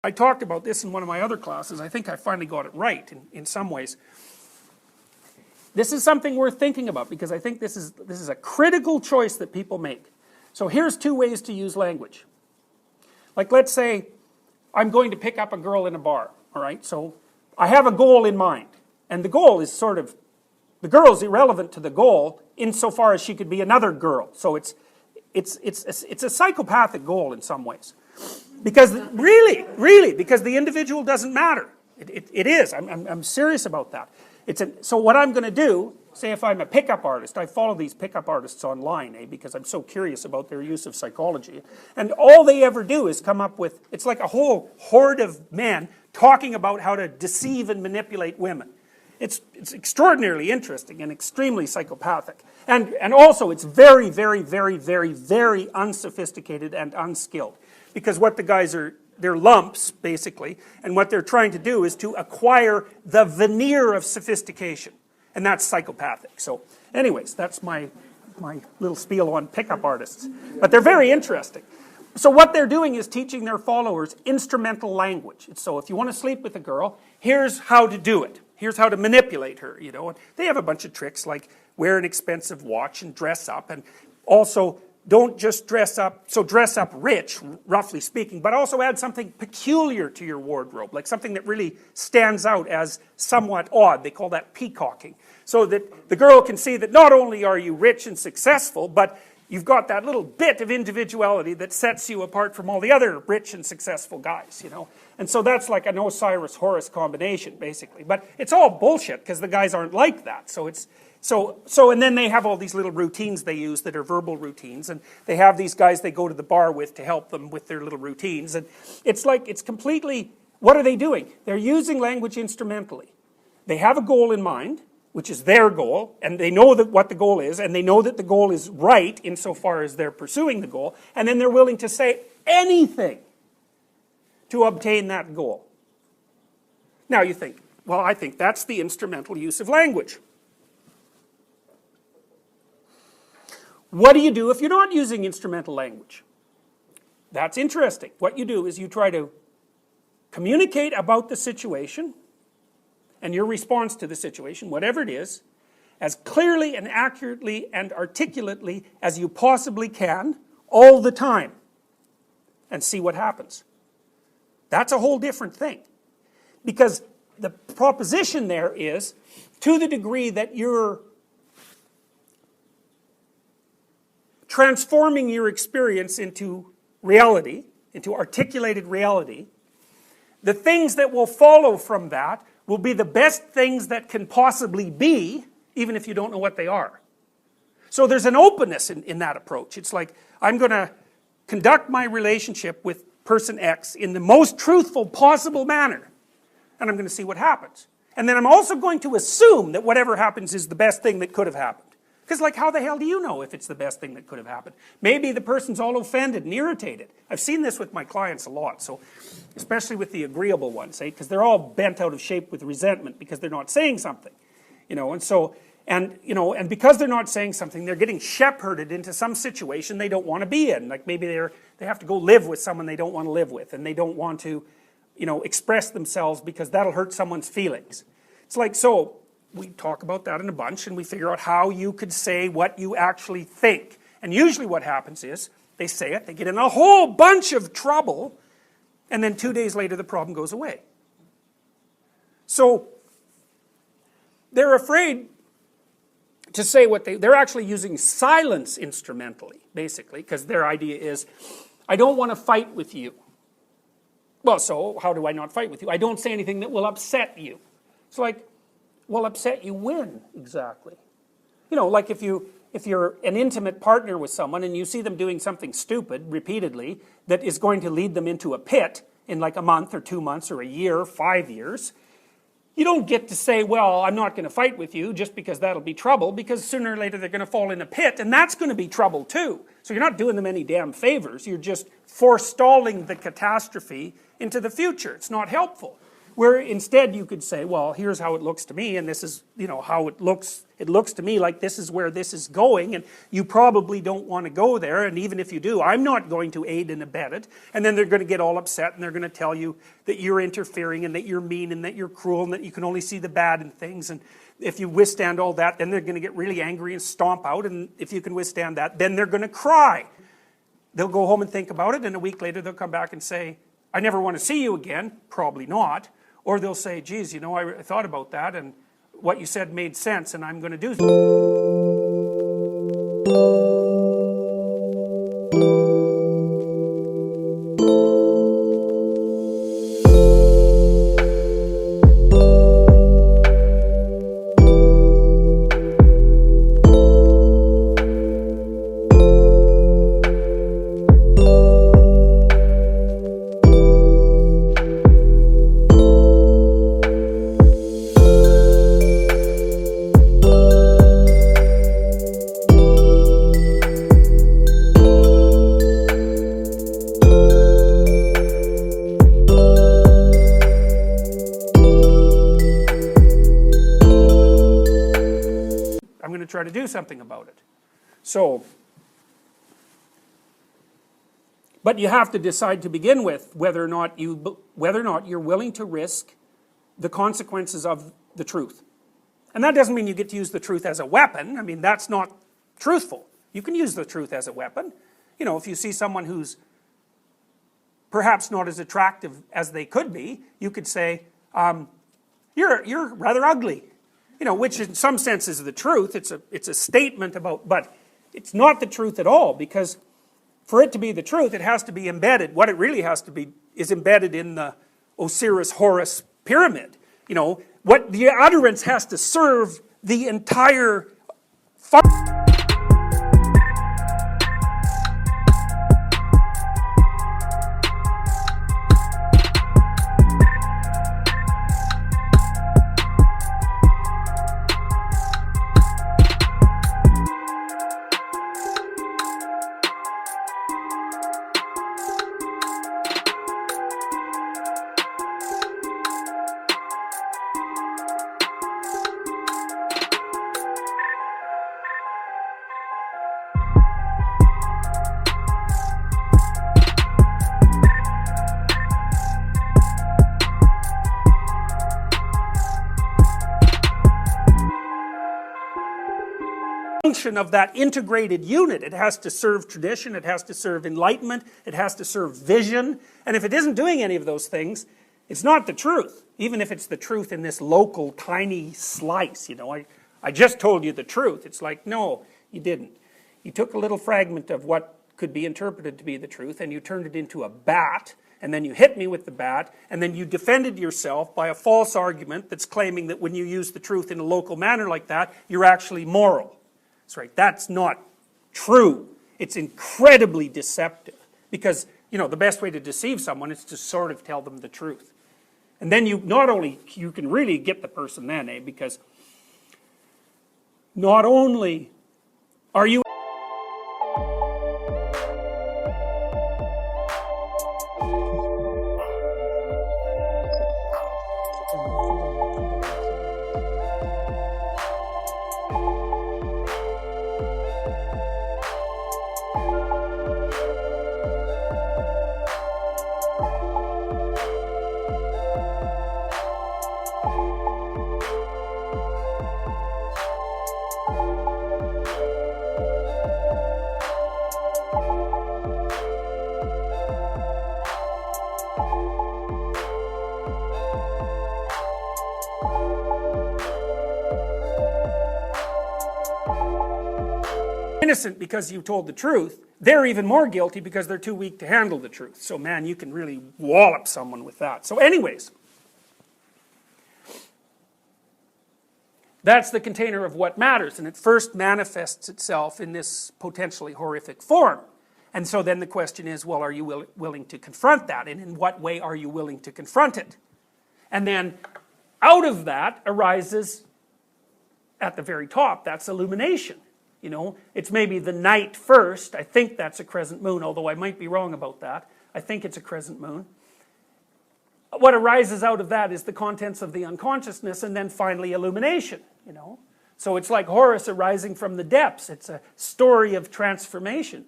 I talked about this in one of my other classes. I think I finally got it right in some ways. This is something worth thinking about because I think this is a critical choice that people make. So here's two ways to use language. Like let's say I'm going to pick up a girl in a bar, all right? So I have a goal in mind, and the goal is sort of, the girl's irrelevant to the goal insofar as she could be another girl. So it's a psychopathic goal in some ways. Because really, because the individual doesn't matter. It is, I'm serious about that. So what I'm going to do, say if I'm a pickup artist, I follow these pickup artists online, because I'm so curious about their use of psychology. And all they ever do is come up with, it's like a whole horde of men talking about how to deceive and manipulate women. It's extraordinarily interesting and extremely psychopathic. And also it's very, very, very, very, very unsophisticated and unskilled. Because what the guys are, they're lumps, basically, and what they're trying to do is to acquire the veneer of sophistication. And that's psychopathic. So, anyways, that's my little spiel on pickup artists. But they're very interesting. So what they're doing is teaching their followers instrumental language. So if you want to sleep with a girl, here's how to do it. Here's how to manipulate her, you know. And they have a bunch of tricks like wear an expensive watch and dress up, and also don't just dress up, so dress up rich, roughly speaking, but also add something peculiar to your wardrobe, like something that really stands out as somewhat odd. They call that peacocking. So that the girl can see that not only are you rich and successful, but you've got that little bit of individuality that sets you apart from all the other rich and successful guys, you know. And so that's like an Osiris-Horus combination, basically. But it's all bullshit, because the guys aren't like that. And then they have all these little routines they use that are verbal routines, and they have these guys they go to the bar with to help them with their little routines, and it's like, it's completely, what are they doing? They're using language instrumentally. They have a goal in mind, which is their goal, and they know that what the goal is, and they know that the goal is right insofar as they're pursuing the goal, and then they're willing to say anything to obtain that goal. Now you think, well, I think that's the instrumental use of language. What do you do if you're not using instrumental language? That's interesting. What you do is you try to communicate about the situation and your response to the situation, whatever it is, as clearly and accurately and articulately as you possibly can, all the time, and see what happens. That's a whole different thing. Because the proposition there is, to the degree that you're transforming your experience into reality, into articulated reality, the things that will follow from that will be the best things that can possibly be, even if you don't know what they are. So there's an openness in that approach. It's like, I'm going to conduct my relationship with person X in the most truthful possible manner, and I'm going to see what happens. And then I'm also going to assume that whatever happens is the best thing that could have happened. Because like, how the hell do you know if it's the best thing that could have happened? Maybe the person's all offended and irritated. I've seen this with my clients a lot, so especially with the agreeable ones, because they're all bent out of shape with resentment because they're not saying something, you know. And so, and because they're not saying something, they're getting shepherded into some situation they don't want to be in. Like maybe they have to go live with someone they don't want to live with, and they don't want to, you know, express themselves because that'll hurt someone's feelings. It's like, so we talk about that in a bunch, and we figure out how you could say what you actually think. And usually what happens is, they say it, they get in a whole bunch of trouble, and then 2 days later the problem goes away. So, they're afraid to say what they're actually using silence instrumentally, basically, because their idea is, I don't want to fight with you. Well, so how do I not fight with you? I don't say anything that will upset you. It's like, will upset you when, exactly? You know, like if you're an intimate partner with someone and you see them doing something stupid repeatedly that is going to lead them into a pit in like a month or 2 months or a year, 5 years, you don't get to say, well, I'm not going to fight with you just because that'll be trouble, because sooner or later they're going to fall in a pit and that's going to be trouble too. So you're not doing them any damn favors, you're just forestalling the catastrophe into the future. It's not helpful. Where instead you could say, well, here's how it looks to me, and this is, how it looks to me like this is where this is going, and you probably don't want to go there, and even if you do, I'm not going to aid and abet it. And then they're going to get all upset, and they're going to tell you that you're interfering, and that you're mean, and that you're cruel, and that you can only see the bad in things. And if you withstand all that, then they're going to get really angry and stomp out, and if you can withstand that, then they're going to cry. They'll go home and think about it, and a week later they'll come back and say, I never want to see you again. Probably not. Or they'll say, geez, I thought about that, and what you said made sense, and I'm going to do try to do something about it. So, but you have to decide to begin with whether or not you're willing to risk the consequences of the truth. And that doesn't mean you get to use the truth as a weapon. I mean, that's not truthful. You can use the truth as a weapon. If you see someone who's perhaps not as attractive as they could be, you could say, you're rather ugly. Which in some sense is the truth. It's a statement about, but it's not the truth at all, because for it to be the truth, it has to be embedded. What it really has to be is embedded in the Osiris-Horus pyramid. What the utterance has to serve the entire function of that integrated unit. It has to serve tradition, it has to serve enlightenment, it has to serve vision, and if it isn't doing any of those things, it's not the truth, even if it's the truth in this local tiny slice. I just told you the truth. It's like, no, you didn't. You took a little fragment of what could be interpreted to be the truth, and you turned it into a bat, and then you hit me with the bat, and then you defended yourself by a false argument that's claiming that when you use the truth in a local manner like that, you're actually moral. That's right, that's not true. It's incredibly deceptive, because, the best way to deceive someone is to sort of tell them the truth. And then you can really get the person then, because not only are you innocent because you told the truth, they're even more guilty because they're too weak to handle the truth. So man, you can really wallop someone with that. So anyways, that's the container of what matters, and it first manifests itself in this potentially horrific form. And so then the question is, well, are you willing to confront that? And in what way are you willing to confront it? And then out of that arises, at the very top, that's illumination. It's maybe the night first. I think that's a crescent moon, although I might be wrong about that. I think it's a crescent moon. what arises out of that is the contents of the unconsciousness, and then finally illumination, you know. So it's like Horus arising from the depths. It's a story of transformation.